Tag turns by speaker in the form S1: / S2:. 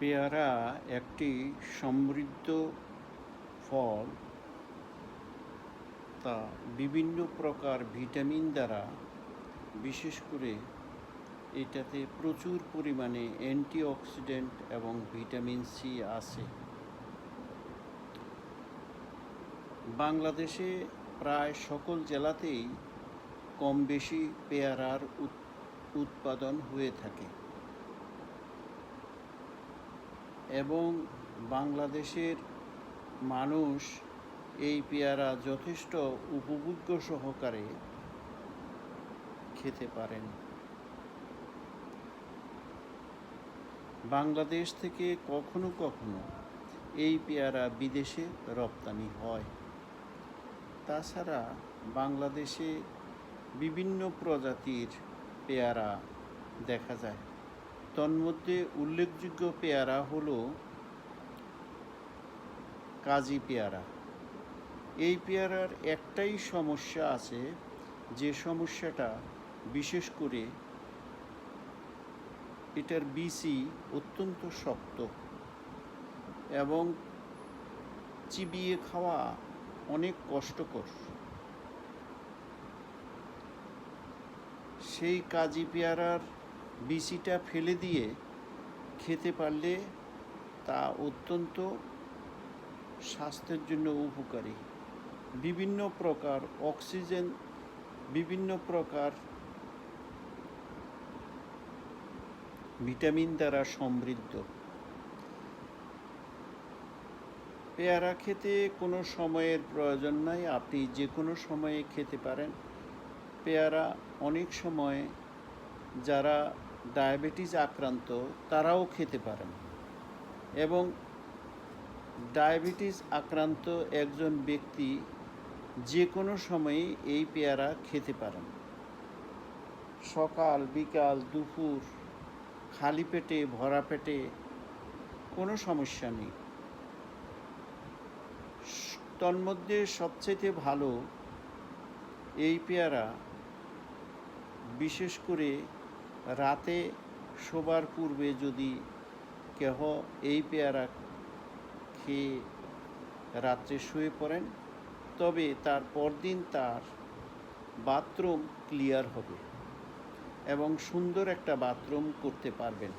S1: পেয়ারা একটি সমৃদ্ধ ফল। তা বিভিন্ন প্রকার ভিটামিন দ্বারা, বিশেষ করে এটাতে প্রচুর পরিমাণে অ্যান্টিঅক্সিডেন্ট এবং ভিটামিন সি আছে। বাংলাদেশে প্রায় সকল জেলাতেই কম বেশি পেয়ারার উৎপাদন হয়ে থাকে এবং বাংলাদেশের মানুষ এই পেয়ারা যথেষ্ট উপভোগ্য সহকারে খেতে পারেন। বাংলাদেশ থেকে কখনো কখনো এই পেয়ারা বিদেশে রপ্তানি হয়। তাছাড়া বাংলাদেশে বিভিন্ন প্রজাতির পেয়ারা দেখা যায়। তন্মধ্যে উল্লেখযোগ্য পেয়ারা হলো কাজি পেয়ারা। এই পেয়ারার একটাই সমস্যা আছে, যে সমস্যাটা বিশেষ করে এটার বিচি অত্যন্ত শক্ত এবং চিবিয়ে খাওয়া অনেক কষ্টকর। সেই কাজি পেয়ারার বিচিটা ফেলে দিয়ে খেতে পারলে তা অত্যন্ত স্বাস্থ্যের জন্য উপকারী। বিভিন্ন প্রকার অক্সিজেন, বিভিন্ন প্রকার ভিটামিন দ্বারা সমৃদ্ধ। পেয়ারা খেতে কোনো সময়ের প্রয়োজন নাই, আপনি যে কোনো সময়ে খেতে পারেন। পেয়ারা অনেক সময় যারা ডায়াবেটিস আক্রান্ত তারাও খেতে পারেন এবং ডায়াবেটিস আক্রান্ত একজন ব্যক্তি যে কোনো সময়ে এই পেয়ারা খেতে পারেন। সকাল, বিকাল, দুপুর, খালি পেটে, ভরা পেটে কোনো সমস্যা নেই। তন্মধ্যে সবচেয়ে ভালো এই পেয়ারা বিশেষ করে রাতে শোবার পূর্বে যদি কেহ এই পেয়ারা খেয়ে রাত্রে শুয়ে পড়েন, তবে তার পরদিন তার বাথরুম ক্লিয়ার হবে এবং সুন্দর একটা বাথরুম করতে পারবেন।